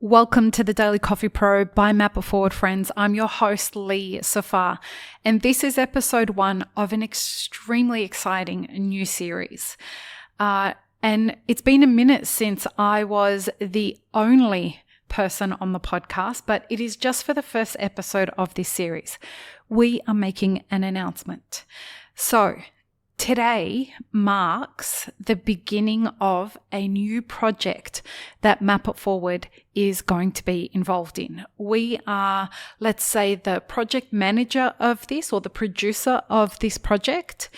Welcome to the Daily Coffee Pro by Map It Forward, friends. I'm your host, Lee Safar, and this is episode 1 of an extremely exciting new series. And it's been a minute since I was the only person on the podcast, but it is just for the first episode of this series. We are making an announcement. So, today marks the beginning of a new project that Map It Forward is going to be involved in. We are, let's say, the project manager of this or the producer of this project.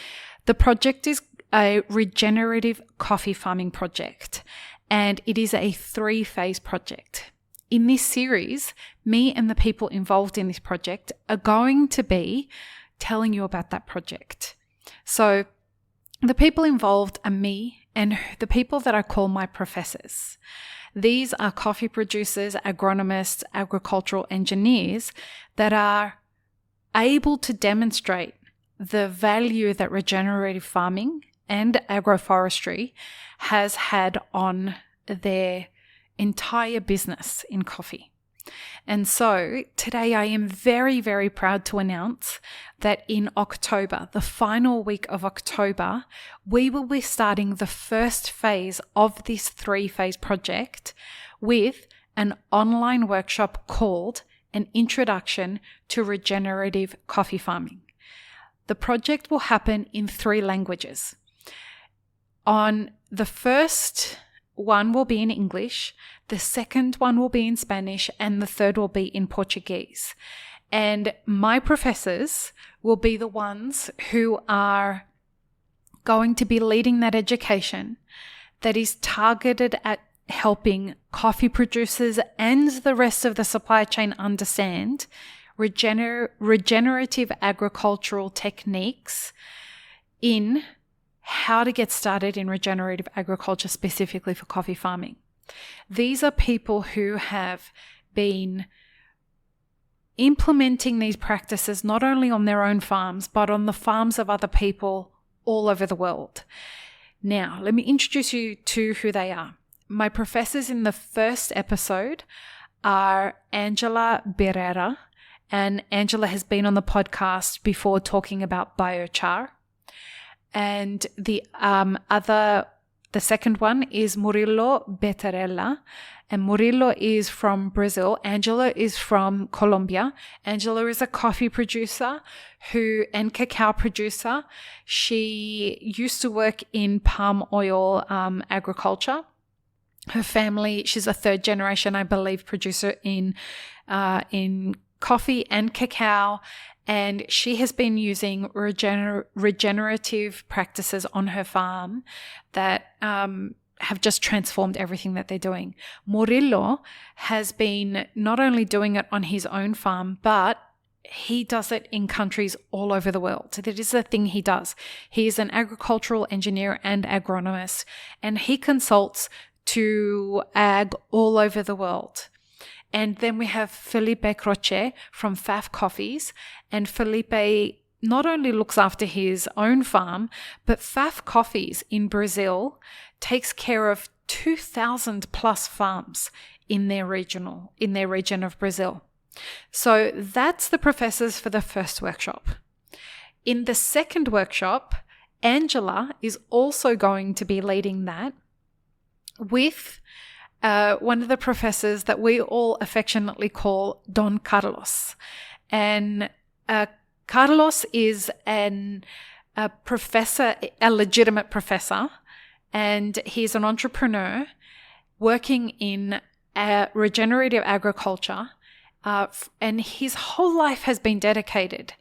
The project is a regenerative coffee farming project, and it is a 3-phase project. In this series, me and the people involved in this project are going to be telling you about that project. So the people involved are me and the people that I call my professors. These are coffee producers, agronomists, agricultural engineers that are able to demonstrate the value that regenerative farming and agroforestry has had on their entire business in coffee. And so today I am very, very proud to announce that in October, the final week of October, we will be starting the first phase of this 3-phase project with an online workshop called An Introduction to Regenerative Coffee Farming. The project will happen in 3 languages. On the first one will be in English, the second one will be in Spanish, and the third will be in Portuguese. And my professors will be the ones who are going to be leading that education that is targeted at helping coffee producers and the rest of the supply chain understand regenerative agricultural techniques in how to get started in regenerative agriculture, specifically for coffee farming. These are people who have been implementing these practices not only on their own farms, but on the farms of other people all over the world. Now, let me introduce you to who they are. My professors in the first episode are Angela Barrera, and Angela has been on the podcast before talking about biochar. And the second one is Murilo Betarella, and Murilo is from Brazil. Angela is from Colombia. Angela is a coffee producer and cacao producer. She used to work in palm oil agriculture. Her family, she's a 3rd generation, I believe, producer in coffee and cacao. And she has been using regenerative practices on her farm that have just transformed everything that they're doing. Murilo has been not only doing it on his own farm, but he does it in countries all over the world. So that is the thing he does. He is an agricultural engineer and agronomist, and he consults to ag all over the world. And then we have Felipe Croce from Faf Coffees. And Felipe not only looks after his own farm, but Faf Coffees in Brazil takes care of 2,000 plus farms in their region of Brazil. So that's the professors for the first workshop. In the second workshop, Angela is also going to be leading that with one of the professors that we all affectionately call Don Carlos. And Carlos is a professor, a legitimate professor, and he's an entrepreneur working in regenerative agriculture, and his whole life has been dedicated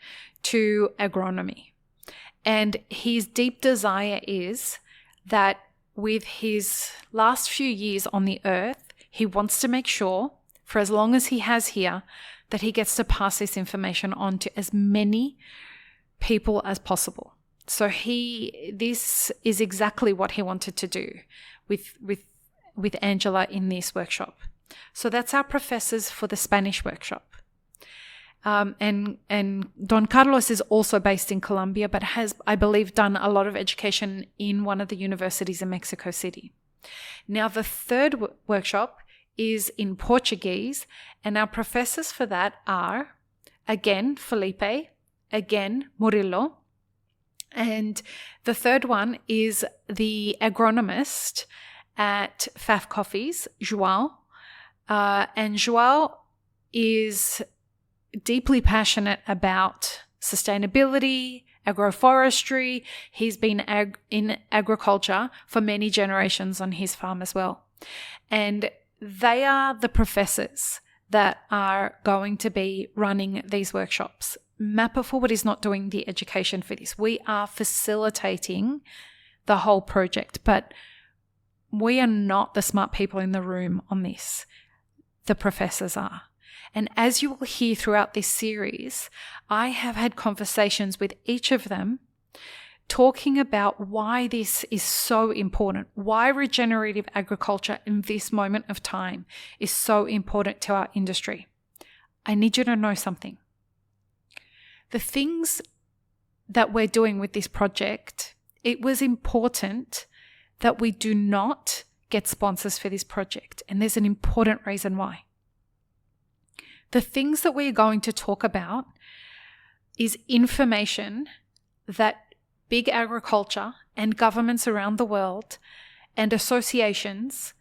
to agronomy. And his deep desire is that with his last few years on the earth, he wants to make sure, for as long as he has here, that he gets to pass this information on to as many people as possible. So this is exactly what he wanted to do with Angela in this workshop. So that's our professors for the Spanish workshop. And Don Carlos is also based in Colombia, but has, I believe, done a lot of education in one of the universities in Mexico City. Now, the third workshop is in Portuguese, and our professors for that are, again, Felipe, again, Murilo, and the third one is the agronomist at FAF Coffees, João. And João is deeply passionate about sustainability, agroforestry. He's been in agriculture for many generations on his farm as well. And they are the professors that are going to be running these workshops. Mapper Forward is not doing the education for this. We are facilitating the whole project, but we are not the smart people in the room on this. The professors are. And as you will hear throughout this series, I have had conversations with each of them talking about why this is so important, why regenerative agriculture in this moment of time is so important to our industry. I need you to know something. The things that we're doing with this project, it was important that we do not get sponsors for this project. And there's an important reason why. The things that we're going to talk about is information that big agriculture and governments around the world and associations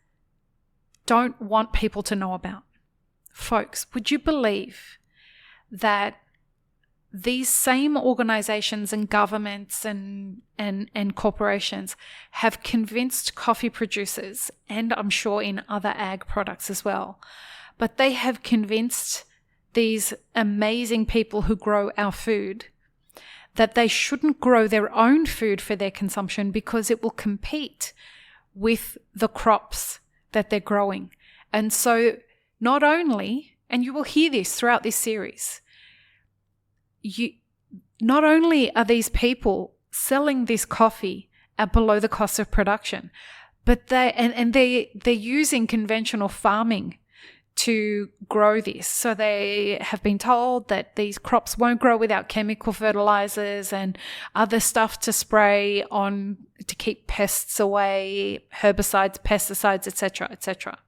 don't want people to know about. Folks, would you believe that these same organizations and governments and corporations have convinced coffee producers, and I'm sure in other ag products as well, but they have convinced these amazing people who grow our food that they shouldn't grow their own food for their consumption because it will compete with the crops that they're growing. And so not only, and you will hear this throughout this series, not only are these people selling this coffee at below the cost of production, but they're using conventional farming to grow this. So they have been told that these crops won't grow without chemical fertilizers and other stuff to spray on to keep pests away, herbicides, pesticides, etc., etc.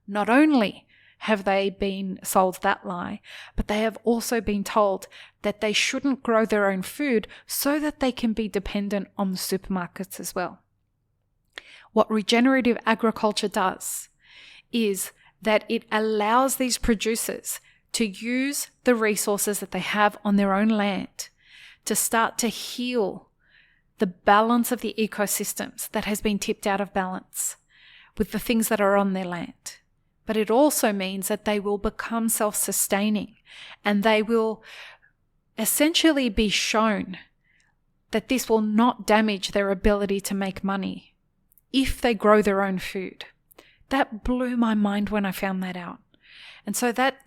Not only have they been sold that lie, but they have also been told that they shouldn't grow their own food so that they can be dependent on the supermarkets as well. What regenerative agriculture does is that it allows these producers to use the resources that they have on their own land to start to heal the balance of the ecosystems that has been tipped out of balance with the things that are on their land. But it also means that they will become self-sustaining and they will essentially be shown that this will not damage their ability to make money if they grow their own food. That blew my mind when I found that out. And so that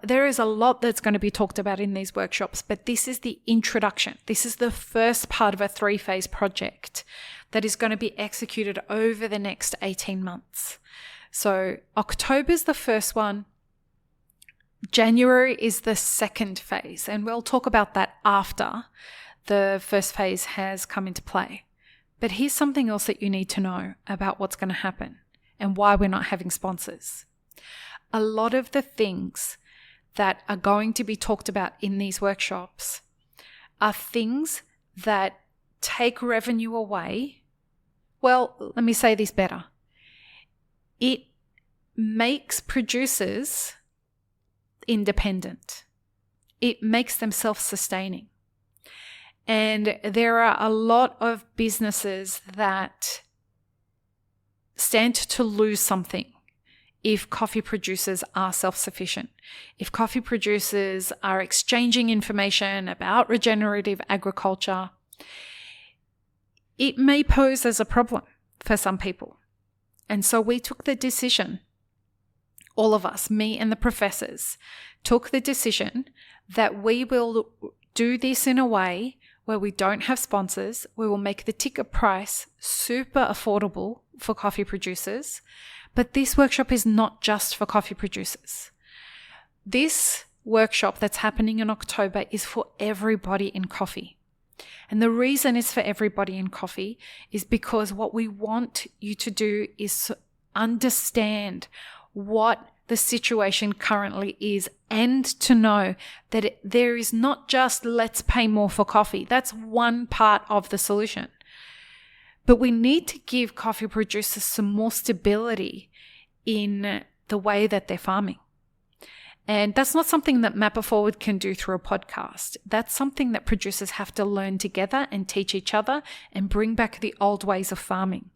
there is a lot that's going to be talked about in these workshops, but this is the introduction. This is the first part of a 3-phase project that is going to be executed over the next 18 months. So October is the first one. January is the second phase, and we'll talk about that after the first phase has come into play. But here's something else that you need to know about what's going to happen and why we're not having sponsors. A lot of the things that are going to be talked about in these workshops are things that take revenue away. Well, let me say this better. It makes producers independent. It makes them self-sustaining. And there are a lot of businesses that stand to lose something if coffee producers are self-sufficient. If coffee producers are exchanging information about regenerative agriculture, it may pose as a problem for some people. And so we took the decision, all of us, me and the professors, took the decision that we will do this in a way where we don't have sponsors. We will make the ticket price super affordable for coffee producers. But this workshop is not just for coffee producers. This workshop that's happening in October is for everybody in coffee. And the reason it's for everybody in coffee is because what we want you to do is understand what the situation currently is, and to know that there is not just let's pay more for coffee. That's one part of the solution. But we need to give coffee producers some more stability in the way that they're farming. And that's not something that Map It Forward can do through a podcast. That's something that producers have to learn together and teach each other and bring back the old ways of farming.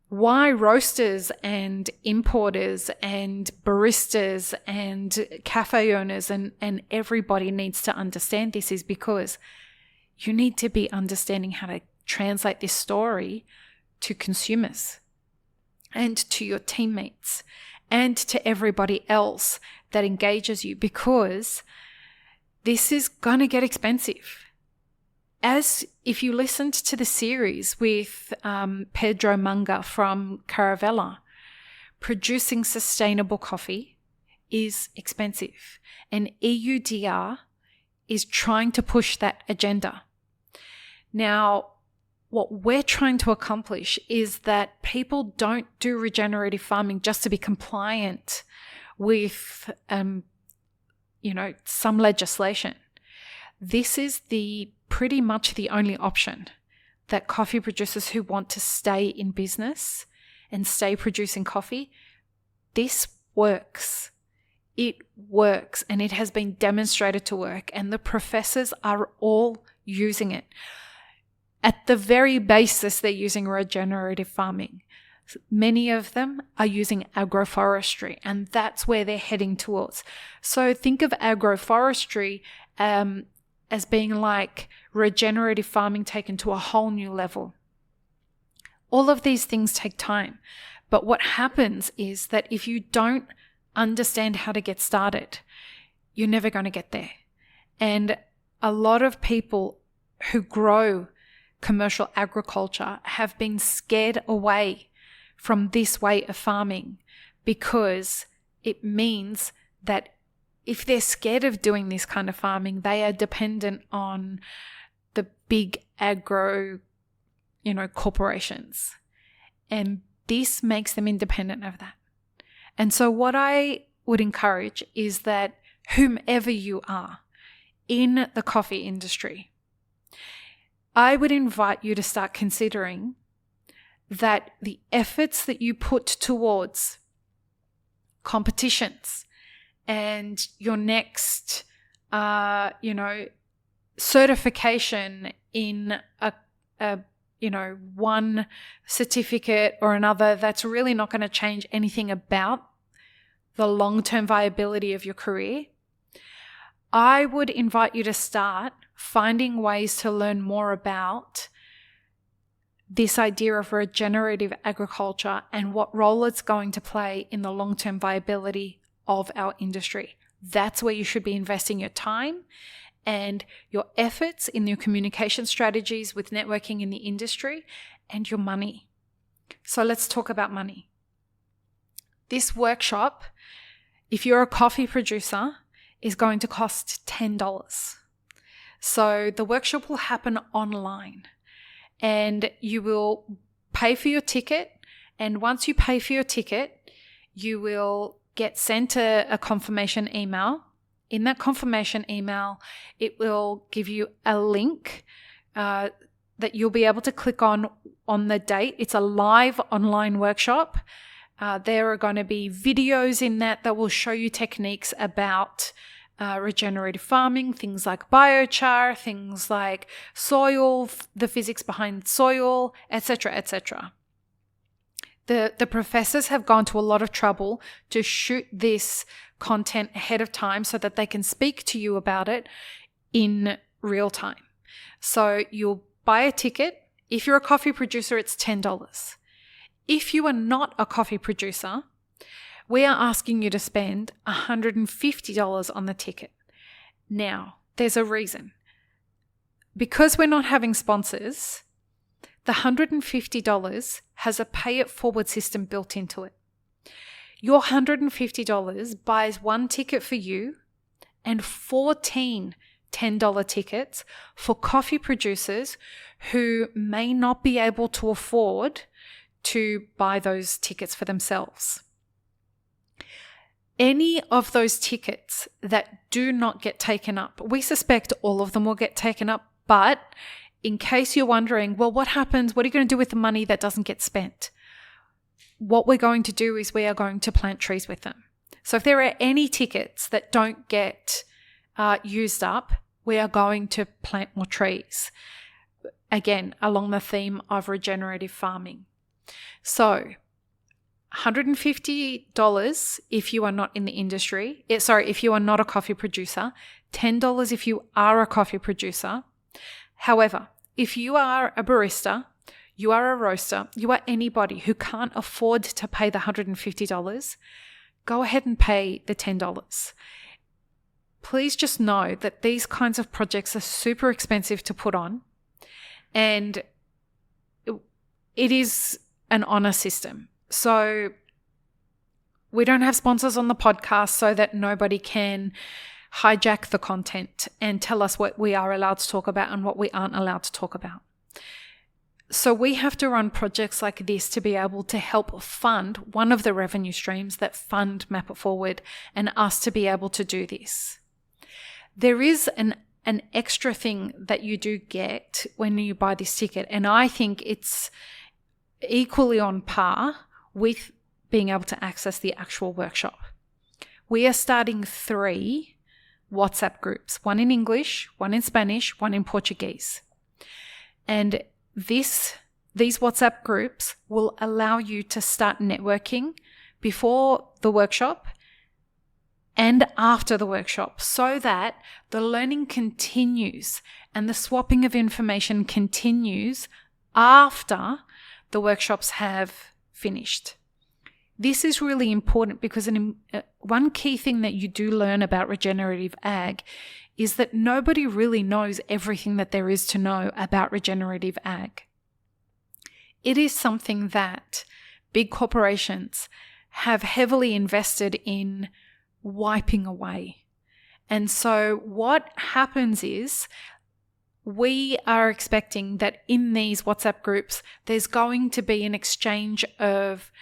Why roasters and importers and baristas and cafe owners and everybody needs to understand this is because you need to be understanding how to translate this story to consumers and to your teammates and to everybody else that engages you, because this is going to get expensive. As if you listened to the series with Pedro Manga from Caravella, producing sustainable coffee is expensive, and EUDR is trying to push that agenda. Now, what we're trying to accomplish is that people don't do regenerative farming just to be compliant with, some legislation. This is pretty much the only option that coffee producers who want to stay in business and stay producing coffee, this works. It works, and it has been demonstrated to work, and the professors are all using it. At the very basis, they're using regenerative farming. Many of them are using agroforestry, and that's where they're heading towards. So think of agroforestry as being like regenerative farming taken to a whole new level. All of these things take time, but what happens is that if you don't understand how to get started, you're never going to get there. And a lot of people who grow commercial agriculture have been scared away from this way of farming because it means that if they're scared of doing this kind of farming, they are dependent on the big agro, corporations. And this makes them independent of that. And so what I would encourage is that whomever you are in the coffee industry, I would invite you to start considering that the efforts that you put towards competitions and your next, certification in one certificate or another, that's really not going to change anything about the long-term viability of your career. I would invite you to start finding ways to learn more about this idea of regenerative agriculture and what role it's going to play in the long-term viability of our industry. That's where you should be investing your time and your efforts in your communication strategies with networking in the industry and your money. So let's talk about money. This workshop, if you're a coffee producer, is going to cost $10. So the workshop will happen online, and you will pay for your ticket. And once you pay for your ticket, you will get sent a confirmation email. In that confirmation email, it will give you a link that you'll be able to click on the date. It's a live online workshop. There are going to be videos in that will show you techniques about regenerative farming, things like biochar, things like soil, the physics behind soil, etc., etc. The professors have gone to a lot of trouble to shoot this content ahead of time so that they can speak to you about it in real time. So you'll buy a ticket. If you're a coffee producer, it's $10. If you are not a coffee producer, we are asking you to spend $150 on the ticket. Now, there's a reason. Because we're not having sponsors, the $150 has a pay-it-forward system built into it. Your $150 buys one ticket for you and 14 $10 tickets for coffee producers who may not be able to afford to buy those tickets for themselves. any of those tickets that do not get taken up, we suspect all of them will get taken up, but in case you're wondering, well, what happens? What are you going to do with the money that doesn't get spent? What we're going to do is we are going to plant trees with them. So if there are any tickets that don't get used up, we are going to plant more trees. Again, along the theme of regenerative farming. So $150 if you are not in the industry. If you are not a coffee producer. $10 if you are a coffee producer. However, if you are a barista, you are a roaster, you are anybody who can't afford to pay the $150, go ahead and pay the $10. Please just know that these kinds of projects are super expensive to put on, and it is an honor system. So we don't have sponsors on the podcast so that nobody can hijack the content and tell us what we are allowed to talk about and what we aren't allowed to talk about. So we have to run projects like this to be able to help fund one of the revenue streams that fund Map It Forward and us to be able to do this. There is an extra thing that you do get when you buy this ticket, and I think it's equally on par with being able to access the actual workshop. We are starting 3 WhatsApp groups, one in English, one in Spanish, one in Portuguese. And these WhatsApp groups will allow you to start networking before the workshop and after the workshop, so that the learning continues and the swapping of information continues after the workshops have finished. This is really important because one key thing that you do learn about regenerative ag is that nobody really knows everything that there is to know about regenerative ag. It is something that big corporations have heavily invested in wiping away. And so what happens is we are expecting that in these WhatsApp groups, there's going to be an exchange of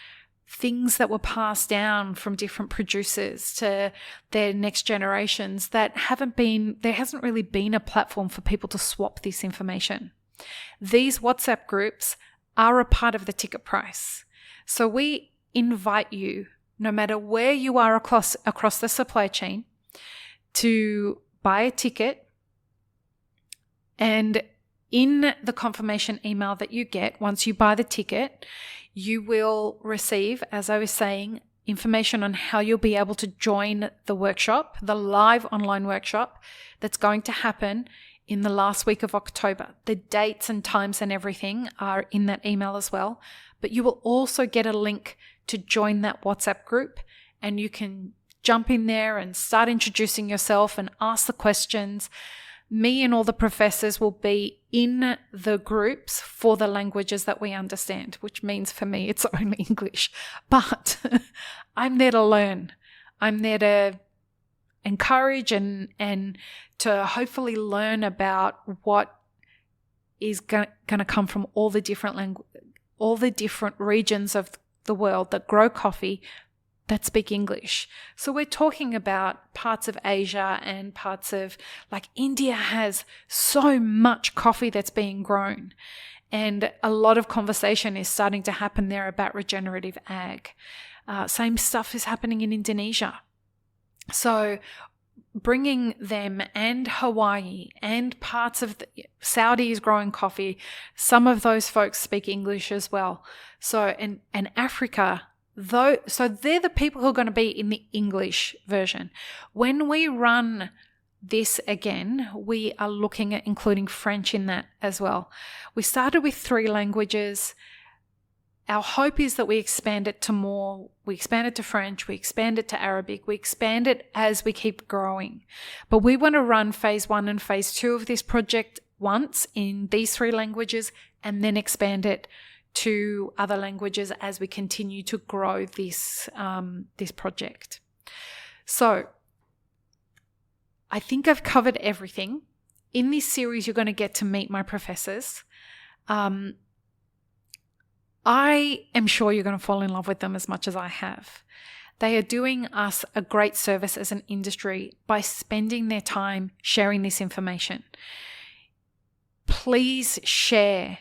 things that were passed down from different producers to their next generations that there hasn't really been a platform for people to swap this information. These WhatsApp groups are a part of the ticket price. So we invite you, no matter where you are across the supply chain, to buy a ticket, and in the confirmation email that you get once you buy the ticket, you will receive, as I was saying, information on how you'll be able to join the workshop, the live online workshop that's going to happen in the last week of October. The dates and times and everything are in that email as well. But you will also get a link to join that WhatsApp group, and you can jump in there and start introducing yourself and ask the questions. Me and all the professors will be in the groups for the languages that we understand, which means for me it's only English. But I'm there to learn. I'm there to encourage and to hopefully learn about what is going to come from all the different regions of the world that grow coffee that speak English. So we're talking about parts of Asia and parts of, like, India has so much coffee that's being grown. And a lot of conversation is starting to happen there about regenerative ag. Same stuff is happening in Indonesia. So bringing them, and Hawaii and parts of Saudi is growing coffee. Some of those folks speak English as well. So, and Africa, so they're the people who are going to be in the English version. When we run this again, we are looking at including French in that as well. We started with 3 languages. Our hope is that we expand it to more. We expand it to French, we expand it to Arabic, we expand it as we keep growing. But we want to run phase 1 and phase 2 of this project once in these 3 languages, and then expand it to other languages as we continue to grow this project. So I think I've covered everything. In this series, you're going to get to meet my professors. I am sure you're going to fall in love with them as much as I have. They are doing us a great service as an industry by spending their time sharing this information. Please share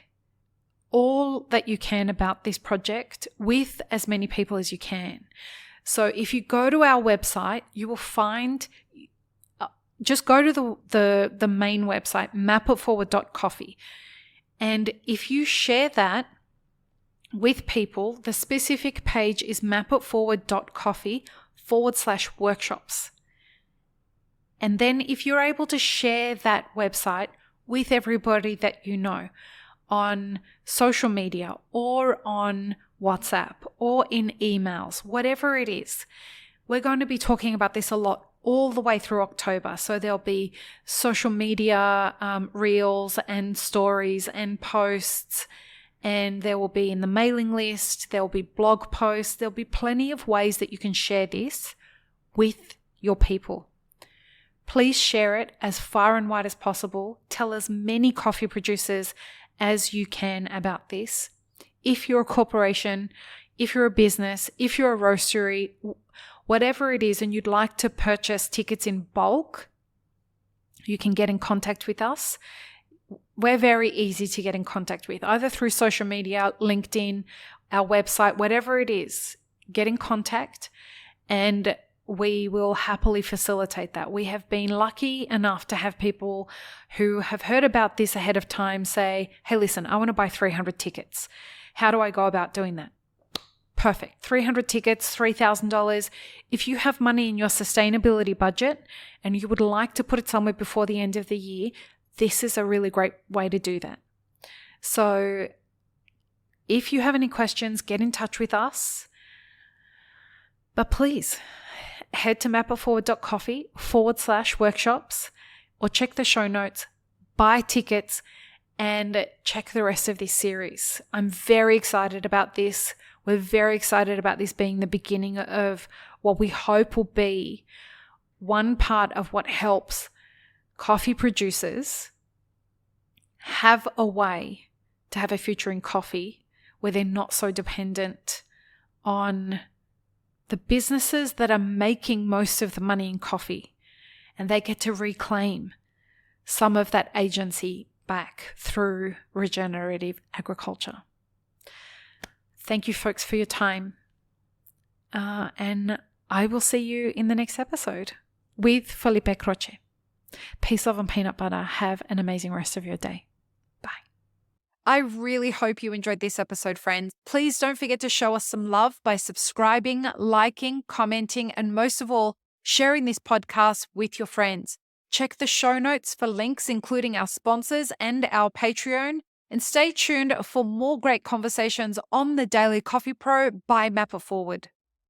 all that you can about this project with as many people as you can. So if you go to our website, you will find, just go to the main website, mapitforward.coffee. And if you share that with people, the specific page is mapitforward.coffee/workshops. And then if you're able to share that website with everybody that you know on social media or on WhatsApp or in emails, whatever it is, we're going to be talking about this a lot all the way through October. So there'll be social media reels and stories and posts, and there will be in the mailing list, there will be blog posts, there'll be plenty of ways that you can share this with your people. Please share it as far and wide as possible. Tell as many coffee producers as you can about this. If you're a corporation, if you're a business, if you're a roastery, whatever it is, and you'd like to purchase tickets in bulk, you can get in contact with us. We're very easy to get in contact with, either through social media, LinkedIn, our website, whatever it is. Get in contact and we will happily facilitate that. We have been lucky enough to have people who have heard about this ahead of time say, hey, listen, I want to buy 300 tickets. How do I go about doing that? Perfect. 300 tickets, $3,000. If you have money in your sustainability budget and you would like to put it somewhere before the end of the year, this is a really great way to do that. So if you have any questions, get in touch with us. But please head to mapitforward.coffee/workshops or check the show notes, buy tickets, and check the rest of this series. I'm very excited about this. We're very excited about this being the beginning of what we hope will be one part of what helps coffee producers have a way to have a future in coffee where they're not so dependent on the businesses that are making most of the money in coffee, and they get to reclaim some of that agency back through regenerative agriculture. Thank you, folks, for your time. And I will see you in the next episode with Felipe Croce. Peace, love, and peanut butter. Have an amazing rest of your day. Bye. I really hope you enjoyed this episode, friends. Please don't forget to show us some love by subscribing, liking, commenting, and most of all, sharing this podcast with your friends. Check the show notes for links, including our sponsors and our Patreon. And stay tuned for more great conversations on the Daily Coffee Pro by Map It Forward.